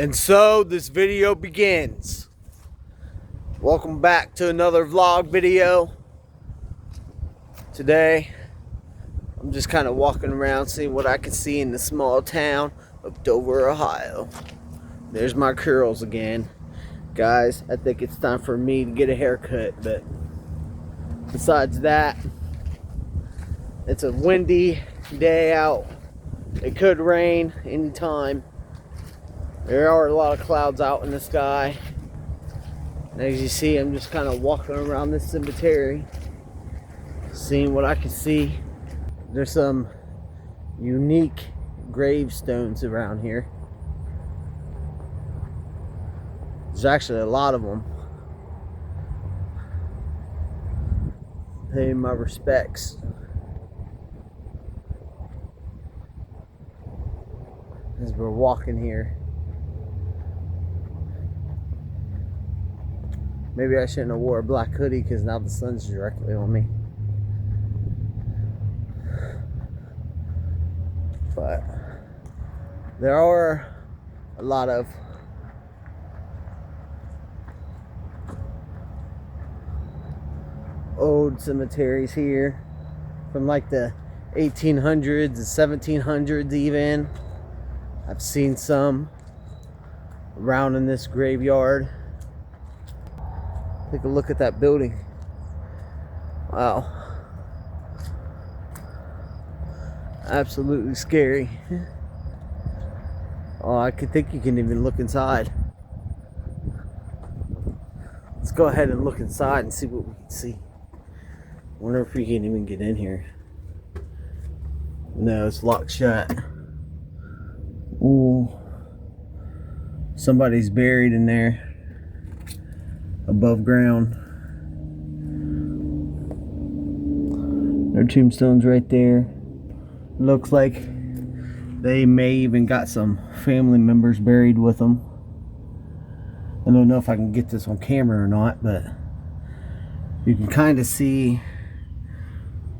And so this video begins. Welcome back to another vlog video. Today, I'm just kind of walking around seeing what I can see in the small town of Dover, Ohio. There's my curls again. Guys, I think it's time for me to get a haircut, but besides that, it's a windy day out. It could rain anytime. There are a lot of clouds out in the sky. And as you see, I'm just kind of walking around this cemetery, seeing what I can see. There's some unique gravestones around here. There's actually a lot of them. Paying my respects. As we're walking here. Maybe I shouldn't have wore a black hoodie because now the sun's directly on me. But there are a lot of old cemeteries here from like the 1800s and 1700s even. I've seen some around in this graveyard. Take a look at that building. Wow. Absolutely scary. Oh, I think you can even look inside. Let's go ahead and look inside and see what we can see. Wonder if we can even get in here. No, it's locked shut. Ooh. Somebody's buried in there. Above ground. Their tombstone's right there. Looks like they may even got some family members buried with them. I don't know if I can get this on camera or not, but you can kind of see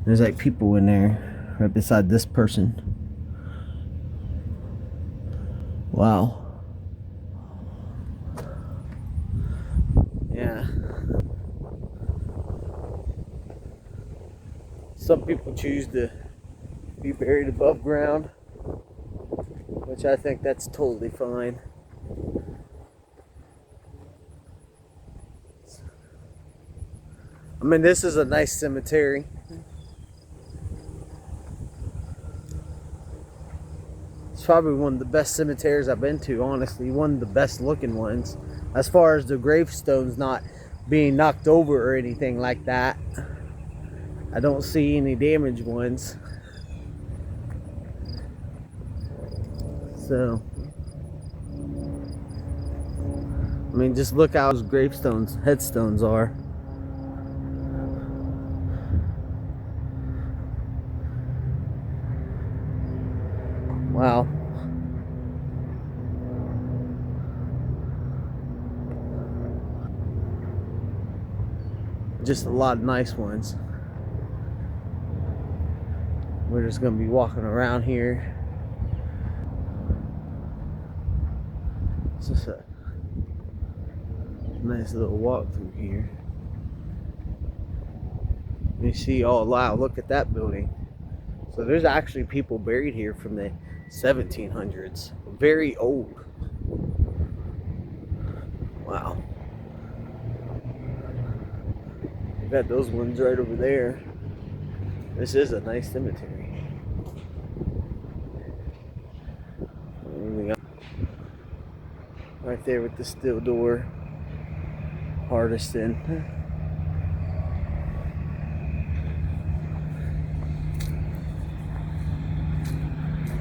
there's like people in there right beside this person. Wow. Yeah. Some people choose to be buried above ground, which I think that's totally fine. I mean, this is a nice cemetery. It's probably one of the best cemeteries I've been to, honestly. One of the best looking ones. As far as the gravestones not being knocked over or anything like that. I don't see any damaged ones. So, I mean, just look how those gravestones, headstones are. Wow. Just a lot of nice ones. We're just gonna be walking around here. It's just a nice little walk through here. You see, oh wow, look at that building. So there's actually people buried here from the 1700s. Very old. Wow. Got those ones right over there. This is a nice cemetery. Right there with the steel door. Hardestin.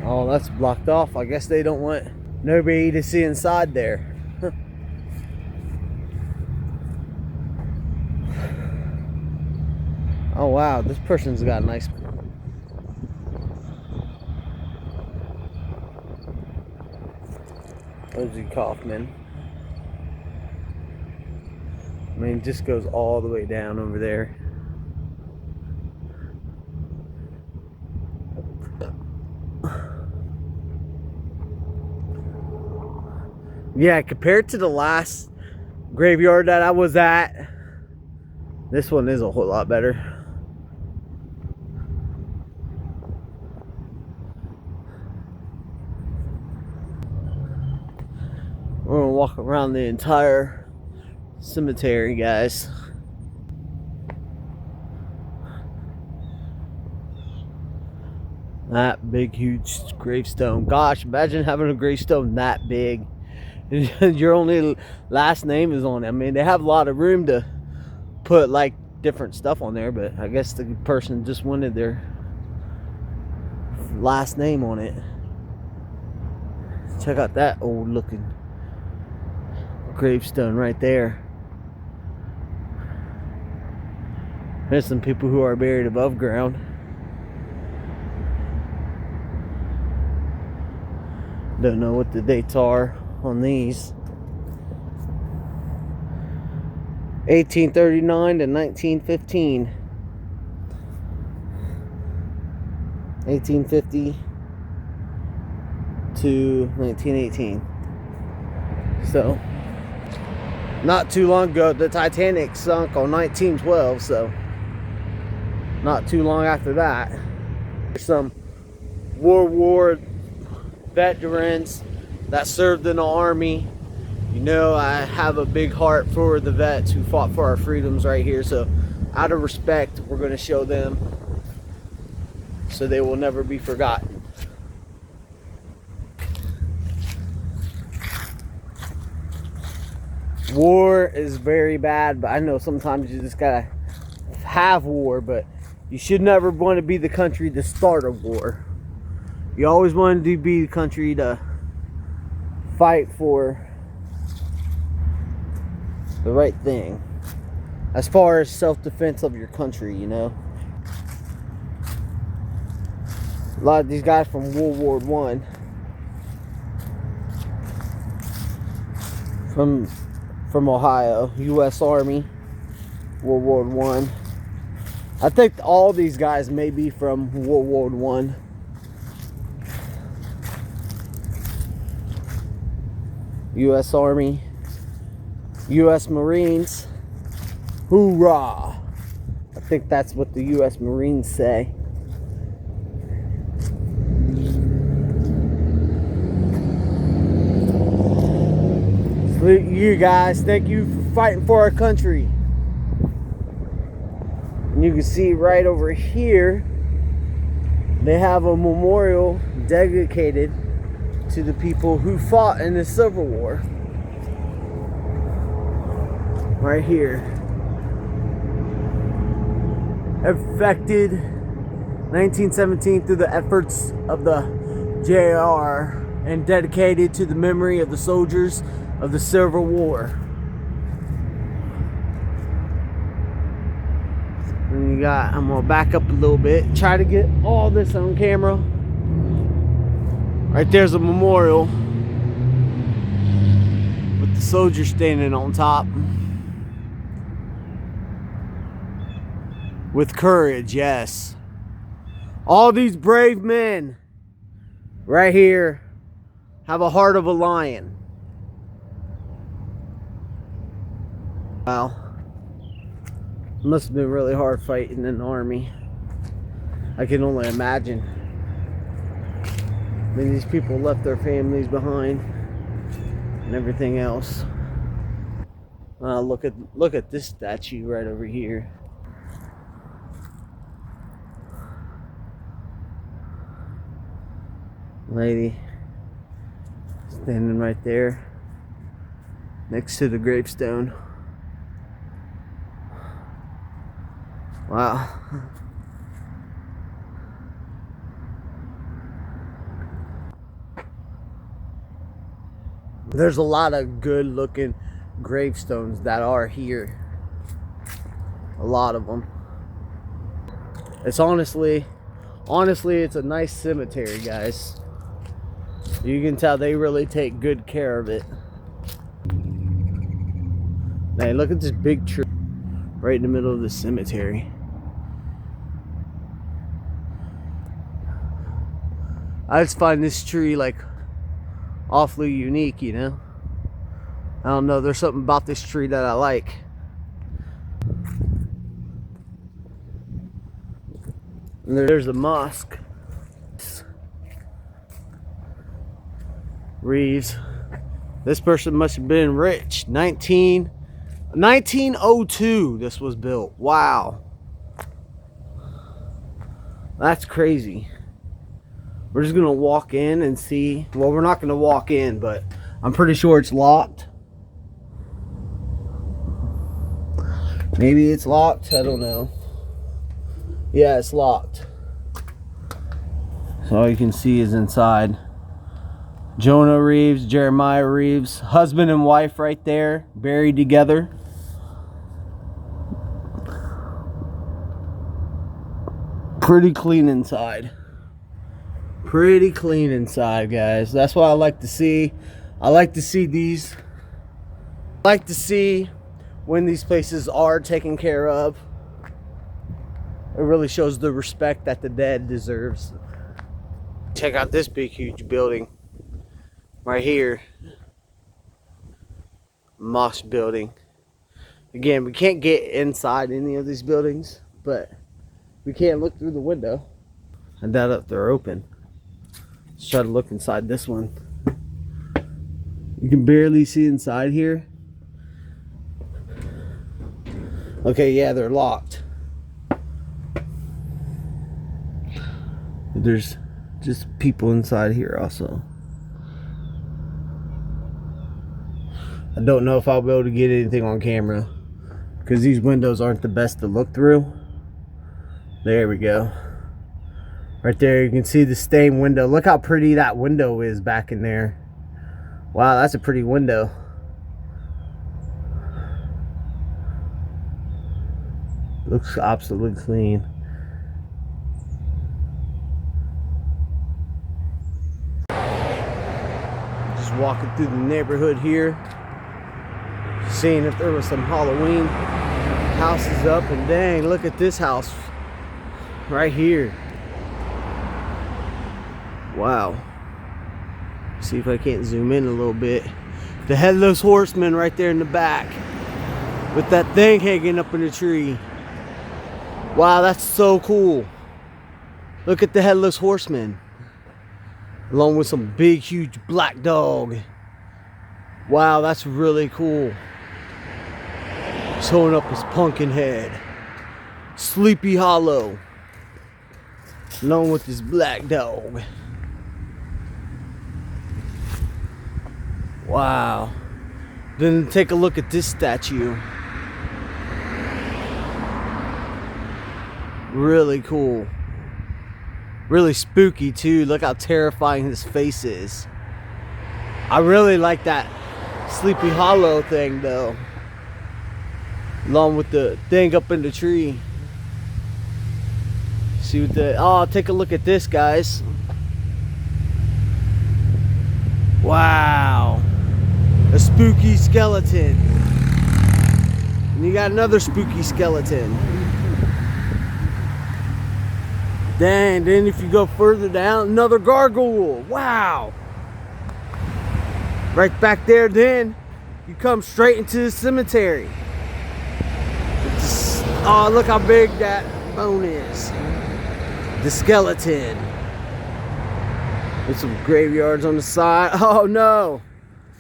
Oh, that's blocked off. I guess they don't want nobody to see inside there. Oh wow, this person's got a nice. Ozzy Kaufman. I mean, it just goes all the way down over there. Yeah, compared to the last graveyard that I was at, this one is a whole lot better. We're gonna walk around the entire cemetery, guys. That big, huge gravestone. Gosh, imagine having a gravestone that big. Your only last name is on it. I mean, they have a lot of room to put like different stuff on there, but I guess the person just wanted their last name on it. Check out that old looking gravestone right there. There's some people who are buried above ground. Don't know what the dates are on these. 1839 to 1915. 1850 to 1918. So, not too long ago, the Titanic sunk on 1912, so not too long after that. Some World War veterans that served in the Army. You know, I have a big heart for the vets who fought for our freedoms right here, so out of respect, we're going to show them so they will never be forgotten. War is very bad, but I know sometimes you just gotta have war, but you should never want to be the country to start a war. You always want to be the country to fight for the right thing as far as self-defense of your country, you know. A lot of these guys from World War I, from Ohio, U.S. Army, World War I. I think all these guys may be from World War I. U.S. Army, U.S. Marines, hoorah! I think that's what the U.S. Marines say. Salute you guys. Thank you for fighting for our country. And you can see right over here, they have a memorial dedicated to the people who fought in the Civil War. Right here. Effected 1917 through the efforts of the JR and dedicated to the memory of the soldiers of the Civil War. And you got, I'm gonna back up a little bit, try to get all this on camera. Right there's a memorial with the soldier standing on top. With courage, yes. All these brave men right here have a heart of a lion. Wow. Must have been really hard fighting in the Army. I can only imagine. I mean, these people left their families behind and everything else. Look at this statue right over here. Lady standing right there next to the gravestone. Wow. There's a lot of good looking gravestones that are here. A lot of them. It's honestly, it's a nice cemetery, guys. You can tell they really take good care of it. Man, look at this big tree right in the middle of the cemetery. I just find this tree like awfully unique, you know. I don't know, there's something about this tree that I like. And there's a mosque. Reeves. This person must have been rich. 1902 this was built. Wow. That's crazy. We're just gonna walk in and see. Well, we're not gonna walk in, but I'm pretty sure it's locked. Maybe it's locked, I don't know. Yeah, it's locked. So all you can see is inside. Jonah Reeves, Jeremiah Reeves, husband and wife right there, buried together. Pretty clean inside. Pretty clean inside, guys. That's what I like to see. I like to see these. I like to see when these places are taken care of. It really shows the respect that the dead deserves. Check out this big, huge building. Right here. Mosque building. Again, we can't get inside any of these buildings, but we can't look through the window. I doubt if they're open. Let's try to look inside this one. You can barely see inside here. Okay, yeah, they're locked. There's just people inside here also. I don't know if I'll be able to get anything on camera because these windows aren't the best to look through. There we go. Right there you can see the stained window. Look how pretty that window is back in there. Wow, that's a pretty window. Looks absolutely clean. Just walking through the neighborhood here, seeing if there was some Halloween houses up, and dang, look at this house right here. Wow. See if I can't zoom in a little bit. The Headless Horseman right there in the back with that thing hanging up in the tree. Wow, that's so cool. Look at the Headless Horseman along with some big huge black dog. Wow, that's really cool. Showing up his pumpkin head. Sleepy Hollow along with his black dog. Wow. Then take a look at this statue. Really cool. Really spooky too. Look how terrifying his face is. I really like that Sleepy Hollow thing though. Along with the thing up in the tree. See what the... Oh, take a look at this, guys. Wow. A spooky skeleton. And you got another spooky skeleton. Dang, then if you go further down, another gargoyle. Wow. Right back there, then you come straight into the cemetery. Oh, look how big that bone is. The skeleton. There's some graveyards on the side. Oh no.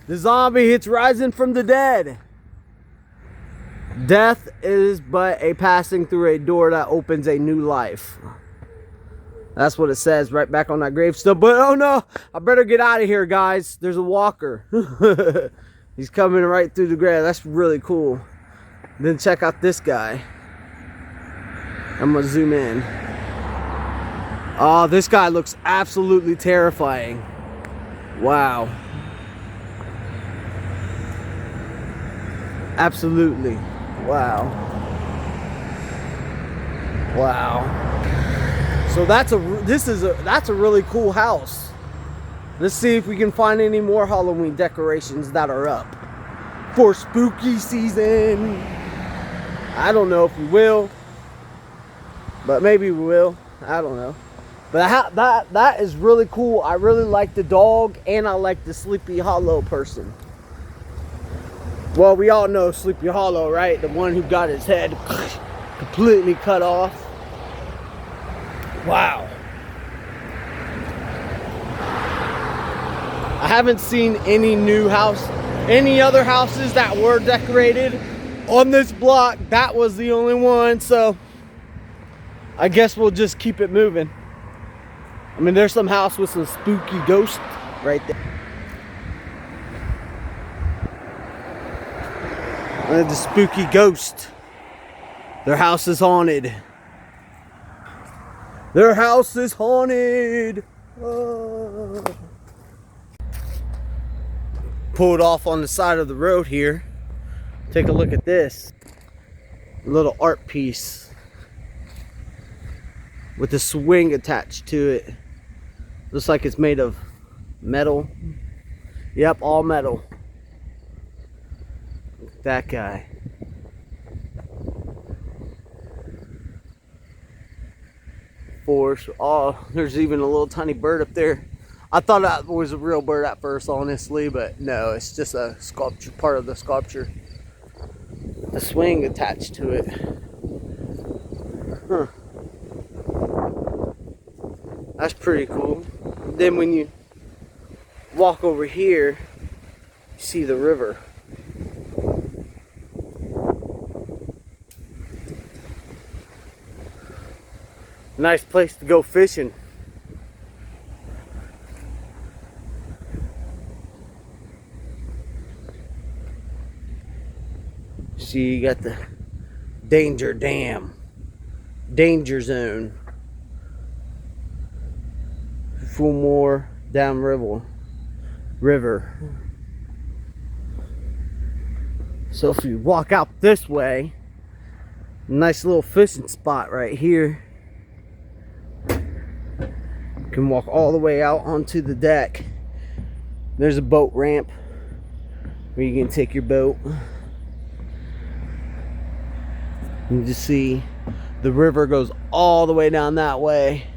The zombie hits rising from the dead. Death is but a passing through a door that opens a new life. That's what it says right back on that gravestone. But oh no, I better get out of here, guys. There's a walker. He's coming right through the grave. That's really cool. Then check out this guy. I'm gonna zoom in. Oh, this guy looks absolutely terrifying. Wow. Absolutely. Wow. Wow. So that's a really cool house. Let's see if we can find any more Halloween decorations that are up for spooky season. I don't know if we will, but maybe we will. I don't know. But that is really cool. I really like the dog and I like the Sleepy Hollow person. Well, we all know Sleepy Hollow, right? The one who got his head completely cut off. Wow. I haven't seen any other houses that were decorated on this block. That was the only one, so I guess we'll just keep it moving. I mean, there's some house with some spooky ghosts right there. The spooky ghost. Their house is haunted. Their house is haunted. Pulled off on the side of the road here. Take a look at this. A little art piece with a swing attached to it. Looks like it's made of metal. Yep, all metal. Look at that guy. Oh, there's even a little tiny bird up there. I thought that was a real bird at first, honestly, but no, it's just a sculpture, part of the sculpture. The swing attached to it. Huh. That's pretty cool. Then when you walk over here, you see the river. Nice place to go fishing. See, you got the danger dam, danger zone. Fulmore Dam River. So if you walk out this way, nice little fishing spot right here. You can walk all the way out onto the deck. There's a boat ramp where you can take your boat. You just see the river goes all the way down that way.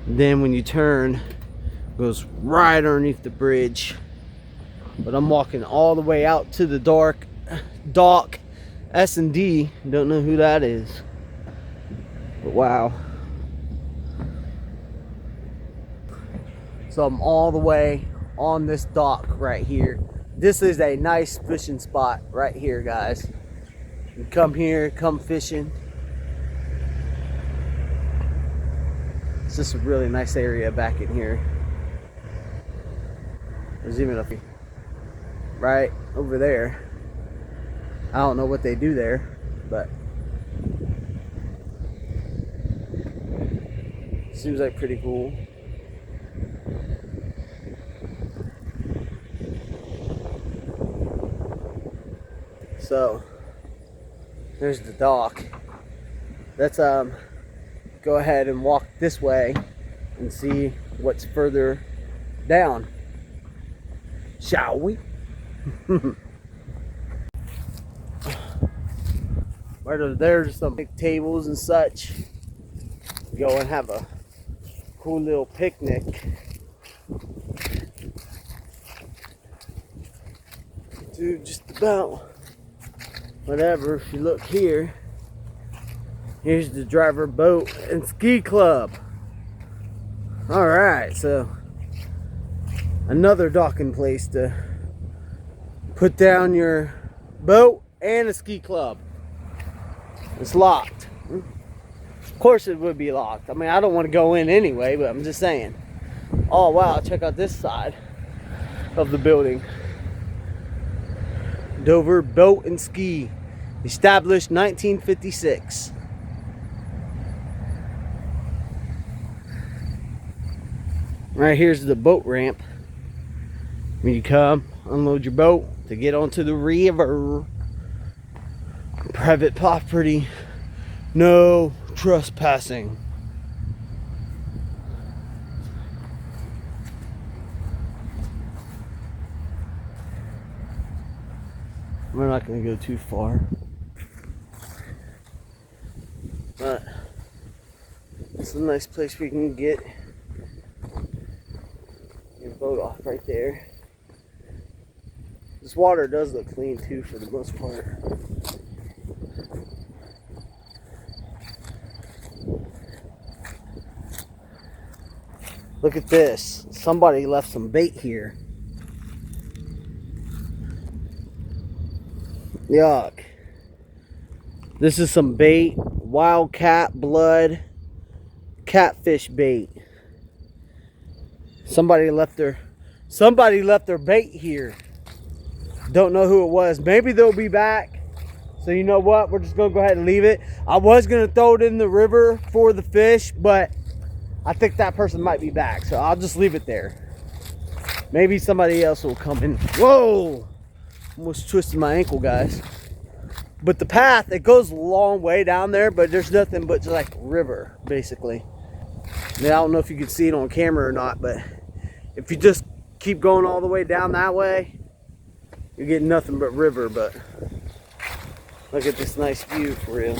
Then when you turn, it goes right underneath the bridge. But I'm walking all the way out to the dock S&D. Don't know who that is. But wow. So I'm all the way on this dock right here. This is a nice fishing spot right here, guys. You come here, come fishing. It's just a really nice area back in here. There's even a right over there. I don't know what they do there, but seems like pretty cool. So there's the dock. Let's go ahead and walk this way and see what's further down, shall we? Right over there's some big tables and such. Go and have a cool little picnic. Do just about whatever. If you look here, here's the Driver Boat and Ski Club. Alright, so another docking place to put down your boat and a ski club. It's locked. Of course it would be locked. I mean, I don't want to go in anyway, but I'm just saying. Oh wow, check out this side of the building. Dover Boat and Ski, established 1956. Right here's the boat ramp. When you come, unload your boat to get onto the river. Private property, no trespassing. We're not going to go too far, but it's a nice place where you can get your boat off right there. This water does look clean too for the most part. Look at this. Somebody left some bait here. Yuck. This is some bait. Wildcat blood catfish bait. Somebody left their bait here. Don't know who it was. Maybe they'll be back. So you know what? We're just gonna go ahead and leave it. I was gonna throw it in the river for the fish, but I think that person might be back. So I'll just leave it there. Maybe somebody else will come in. Whoa! Almost twisted my ankle, guys. But the path, it goes a long way down there, but there's nothing but just like river, basically. I mean, I don't know if you can see it on camera or not, but if you just keep going all the way down that way, you get nothing but river. But look at this nice view for real.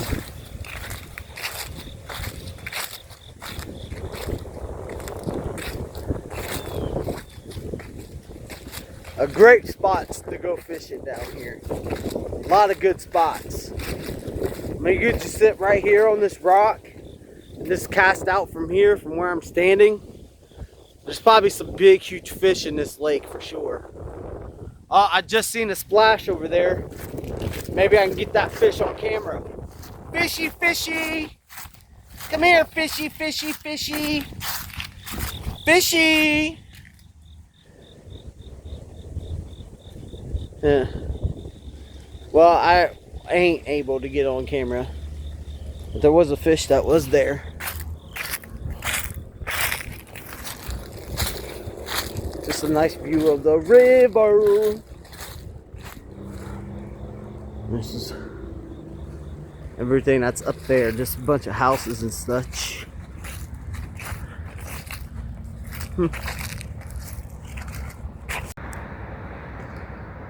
A great spots to go fishing down here. A lot of good spots. I mean, you just sit right here on this rock and just cast out from here, from where I'm standing. There's probably some big, huge fish in this lake for sure. I just seen a splash over there. Maybe I can get that fish on camera. Fishy, fishy. Come here, fishy, fishy, fishy. Fishy. Yeah. Well, I ain't able to get on camera. But there was a fish that was there. Just a nice view of the river. This is everything that's up there. Just a bunch of houses and such.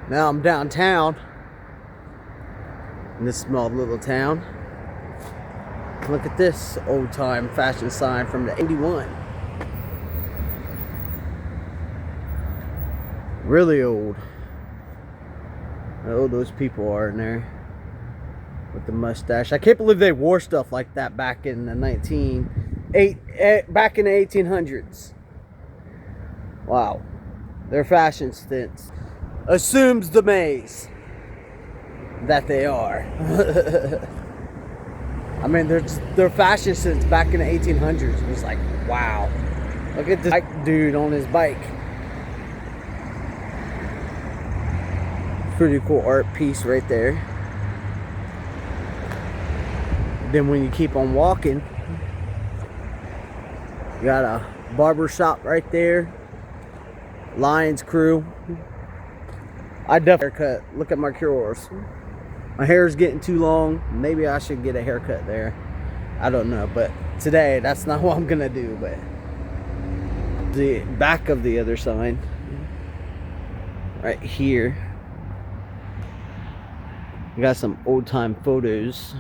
Now I'm downtown in this small little town. Look at this old time fashion sign from the 81. Really old. How old those people are in there with the mustache. I can't believe they wore stuff like that back in the back in the 1800s. Wow. Their fashion stints assumes the maze that they are. I mean, their fashion sense back in the 1800s was like, wow. Look at this dude on his bike. Pretty cool art piece right there. Then when you keep on walking, you got a barber shop right there. Lions Crew. I definitely haircut. Look at my curls. My hair is getting too long. Maybe I should get a haircut there. I don't know, but today that's not what I'm gonna do. But the back of the other sign, right here, we got some old time photos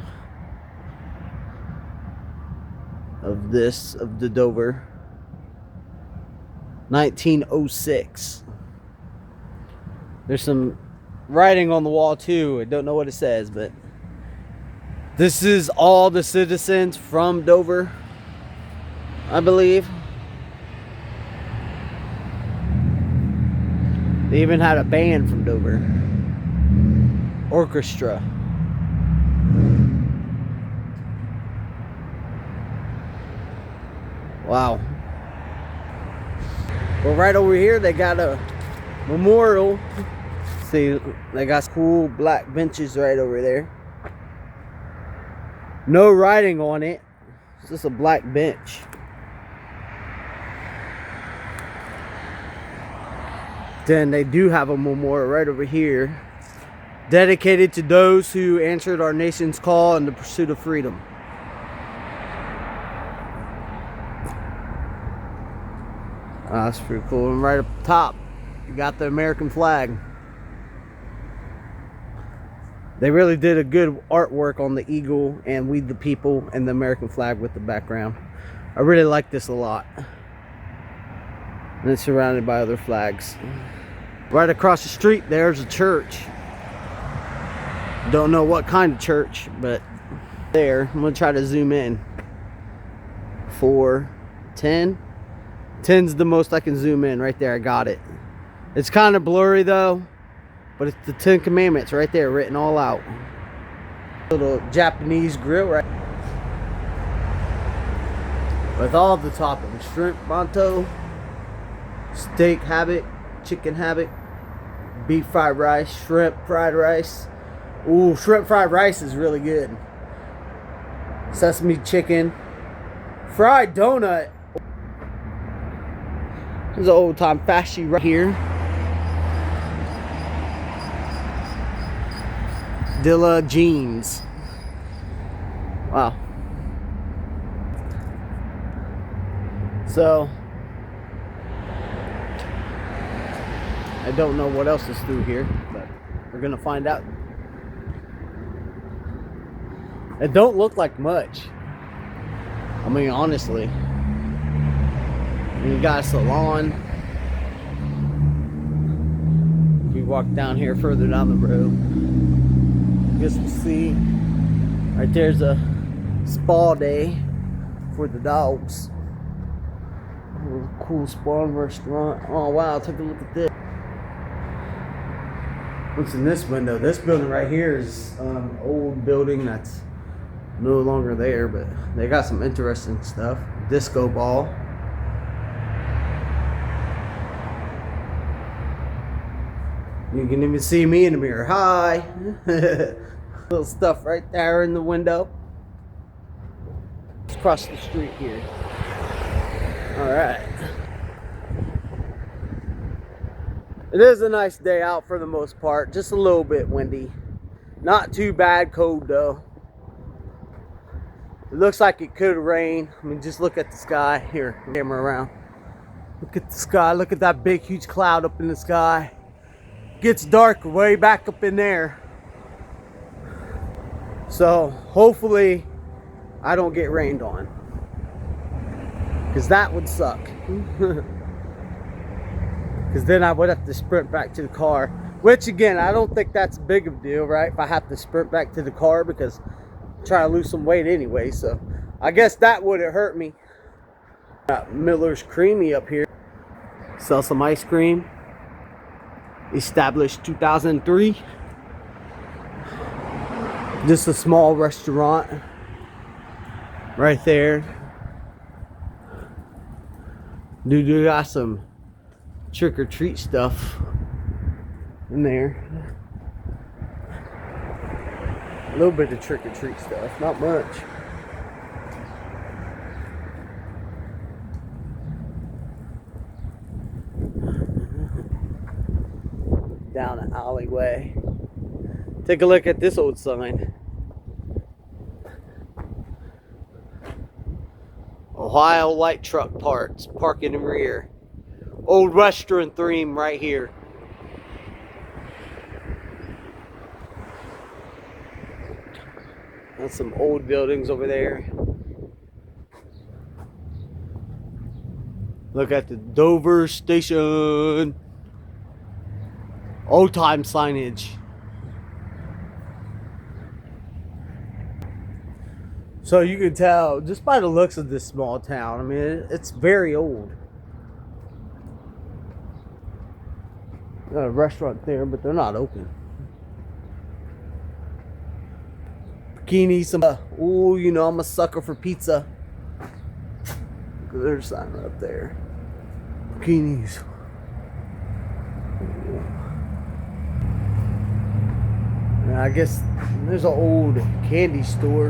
of the Dover. 1906. There's some writing on the wall too. I don't know what it says, but this is all the citizens from Dover, I believe. They even had a band from Dover. Orchestra. Wow. Well, right over here they got a memorial. See, they got cool black benches right over there. No writing on it. It's just a black bench. Then they do have a memorial right over here, dedicated to those who answered our nation's call in the pursuit of freedom. That's pretty cool. And right up top, you got the American flag. They really did a good artwork on the eagle and We the People and the American flag with the background. I really like this a lot. And it's surrounded by other flags. Right across the street, there's a church. Don't know what kind of church, but there. I'm gonna try to zoom in. 4, 10. 10's the most I can zoom in. Right there, I got it. It's kind of blurry though, but it's the 10 Commandments right there, written all out. Little Japanese grill, right? With all the toppings: shrimp banto, steak habit, chicken habit, beef fried rice, shrimp fried rice. Ooh, shrimp fried rice is really good. Sesame chicken, fried donut. There's an old time fashy right here. Dilla jeans. Wow. So I don't know what else is through here, but we're gonna find out. It don't look like much. I mean, honestly. You got a salon. We walk down here further down the road. Guess we'll see. Right there's a spa day for the dogs. Cool spawn restaurant. Oh wow, take a look at this. What's in this window? This building right here is old building that's no longer there, but they got some interesting stuff. Disco ball. You can even see me in the mirror. Hi. Little stuff right there in the window. Let's cross the street here. Alright. It is a nice day out for the most part. Just a little bit windy. Not too bad cold though. It looks like it could rain. I mean, just look at the sky. Here, camera around. Look at the sky. Look at that big, huge cloud up in the sky. Gets dark way back up in there. So, hopefully, I don't get rained on. Because that would suck. Because then I would have to sprint back to the car. Which, again, I don't think that's big of a deal, right? If I have to sprint back to the car because I'm trying to lose some weight anyway. So, I guess that wouldn't hurt me. Got Miller's Creamy up here. Sell some ice cream. Established 2003. Just a small restaurant. Right there. Dude, you got some trick or treat stuff in there. A little bit of trick or treat stuff, not much. Down an alleyway. Take a look at this old sign. Ohio Light Truck Parts, park in the rear. Old restaurant theme right here. That's some old buildings over there. Look at the Dover Station. Old time signage. So you can tell just by the looks of this small town. I mean, it's very old. Got a restaurant there, but they're not open. Bikini, some. Oh, you know I'm a sucker for pizza. There's a sign right up there. Bikinis. Now, I guess there's an old candy store.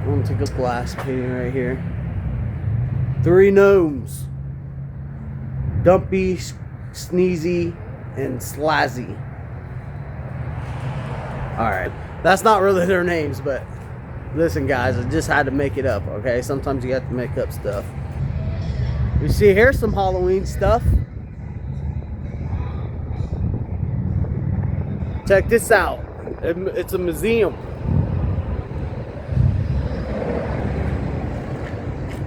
I'm gonna take a glass painting right here. 3 gnomes. Dumpy, Sneezy, and Slazzy. Alright. That's not really their names, but listen guys, I just had to make it up, okay? Sometimes you have to make up stuff. You see here's some Halloween stuff. Check this out. It's a museum.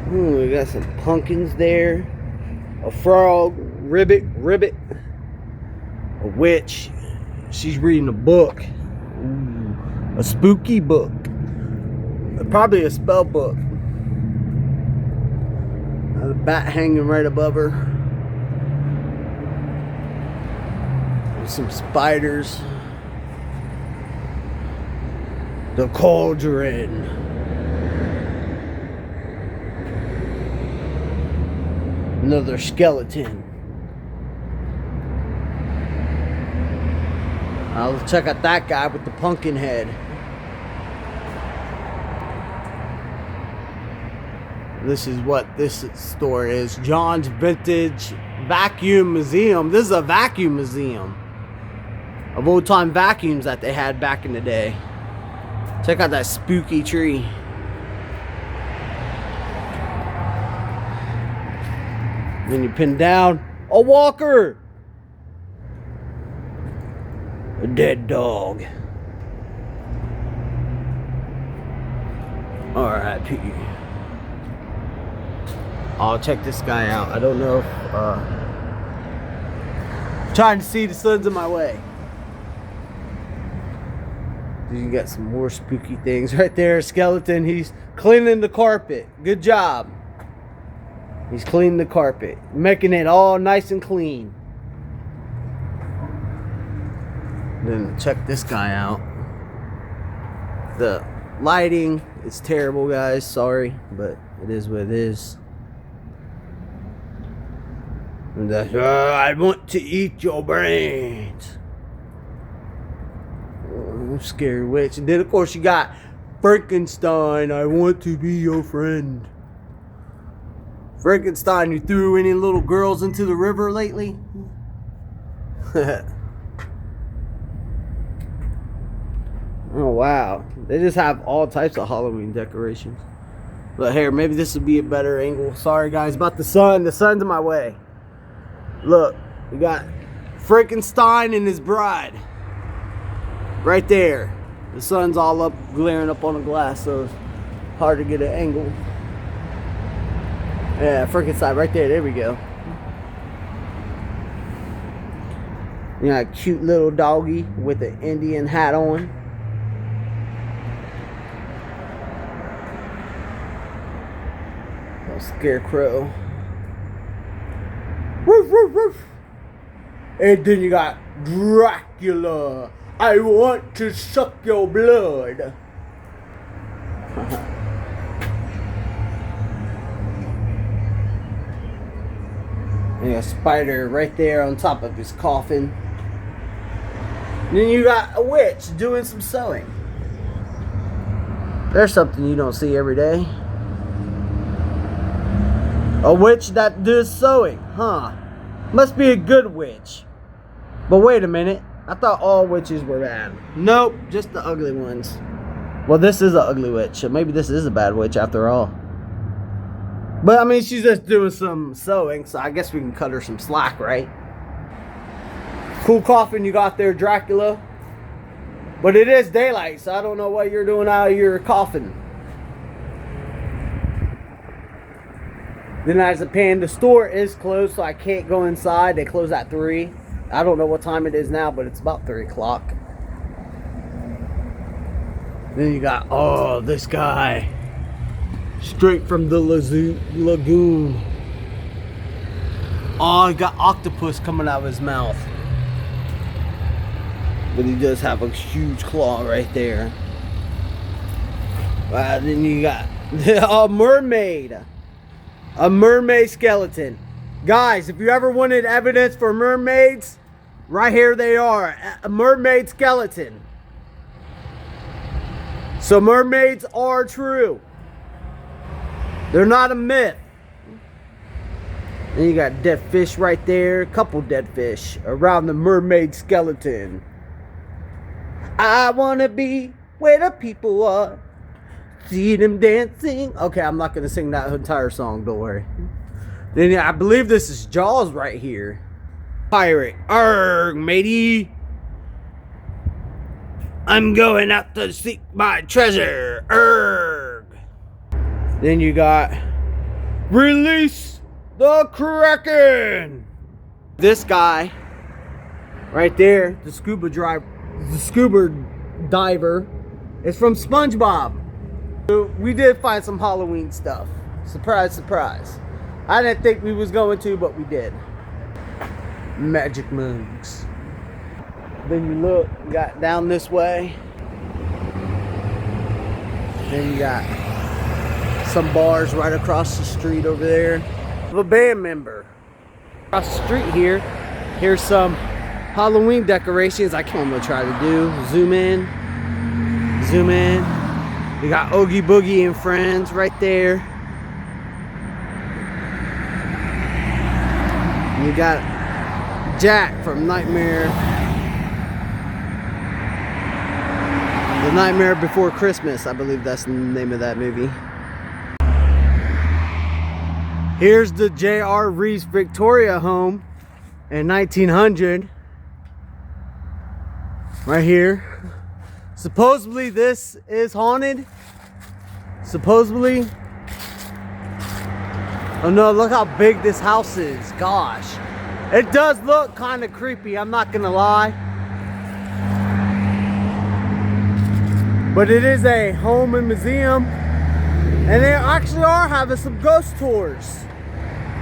We got some pumpkins there. A frog. Ribbit. A witch. She's reading a book. Ooh, a spooky book. Probably a spell book. A bat hanging right above her. There's some spiders. The cauldron. Another skeleton. I'll check out that guy with the pumpkin head. This is what this store is. John's Vintage Vacuum Museum. This is a vacuum museum of old time vacuums that they had back in the day. Check out that spooky tree. Then you pin down a walker. A dead dog. R.I.P. I'll check this guy out. I don't know if trying to see the sun's in my way. You got some more spooky things right there. Skeleton. He's cleaning the carpet. Good job. He's cleaning the carpet, making it all nice and clean. Then check this guy out. The lighting is terrible, guys. Sorry, but it is what it is. And that's, I want to eat your brains. Oh, scary witch. And then, of course, you got Frankenstein. I want to be your friend. Frankenstein, you threw any little girls into the river lately? Oh, wow. They just have all types of Halloween decorations. But here, maybe this would be a better angle. Sorry, guys, about the sun. The sun's in my way. Look, we got Frankenstein and his bride. Right there. The sun's all up, glaring up on the glass, so it's hard to get an angle. Yeah, Frankenstein right there. There we go. You got a cute little doggy with an Indian hat on. A scarecrow. Woof, woof, woof. And then you got Dracula. I want to suck your blood. And a spider right there on top of his coffin. And then you got a witch doing some sewing. There's something you don't see every day. A witch that does sewing, huh? Must be a good witch. But wait a minute. I thought all witches were bad. Nope, just the ugly ones. Well, this is an ugly witch, so maybe this is a bad witch after all. But I mean, she's just doing some sewing, so I guess we can cut her some slack, right? Cool coffin you got there, Dracula. But it is daylight, so I don't know what you're doing out of your coffin. Then as a pan, the store is closed, so I can't go inside. They close at 3. I don't know what time it is now, but it's about 3 o'clock. Then you got, oh, this guy. Straight from the lagoon. Oh, he got octopus coming out of his mouth. But he does have a huge claw right there. Then you got a mermaid. A mermaid skeleton. Guys, if you ever wanted evidence for mermaids, right here they are. A mermaid skeleton. So mermaids are true. They're not a myth. Then you got dead fish right there. A couple dead fish around the mermaid skeleton. I want to be where the people are. See them dancing. Okay, I'm not going to sing that entire song. Don't worry. Then I believe this is Jaws right here. Pirate. Arrgh, matey. I'm going out to seek my treasure. Arrgh. Then you got Release the Kraken. This guy right there, the scuba diver, is from SpongeBob. So we did find some Halloween stuff. Surprise, surprise. I didn't think we was going to, but we did. Magic mugs. Then you look, you got down this way. Then you got some bars right across the street over there. Of a band member. Across the street here, here's some Halloween decorations. I'm gonna try to do. Zoom in. Zoom in. You got Oogie Boogie and Friends right there. And you got Jack from Nightmare. The Nightmare Before Christmas, I believe that's the name of that movie. Here's the J.R. Reeves Victoria home in 1900. Right here. Supposedly this is haunted. Supposedly. Oh no, look how big this house is. Gosh. It does look kind of creepy, I'm not gonna lie. But it is a home and museum. And they actually are having some ghost tours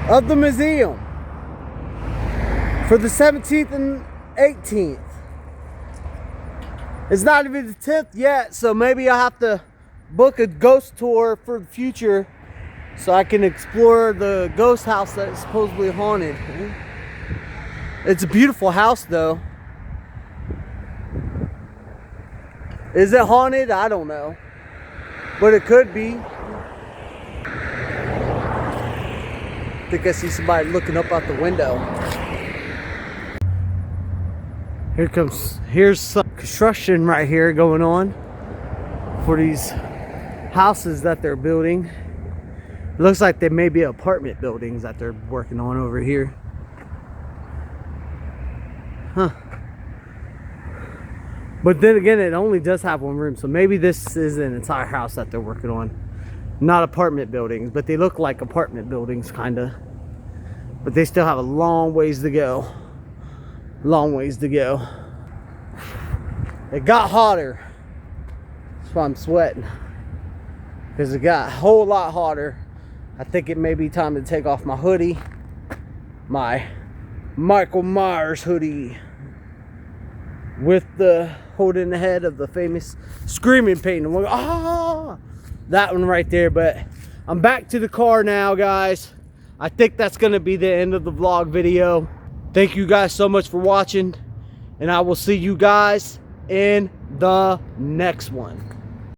of the museum for the 17th and 18th. It's not even the 10th yet, so maybe I'll have to book a ghost tour for the future so I can explore the ghost house that is supposedly haunted. It's a beautiful house though. Is it haunted? I don't know. But it could be. I think I see somebody looking up out the window. Here's some construction right here going on for these houses that they're building. It looks like they may be apartment buildings that they're working on over here. Huh. But then again, it only does have one room, so maybe this is an entire house that they're working on. Not apartment buildings, but they look like apartment buildings, kinda. But they still have a long ways to go. Long ways to go. It got hotter. That's why I'm sweating. Because it got a whole lot hotter. I think it may be time to take off my hoodie. My Michael Myers hoodie. With the holding the head of the famous screaming painting. Ah! That one right there. But I'm back to the car now, guys. I think that's going to be the end of the vlog video. Thank you guys so much for watching. And I will see you guys in the next one.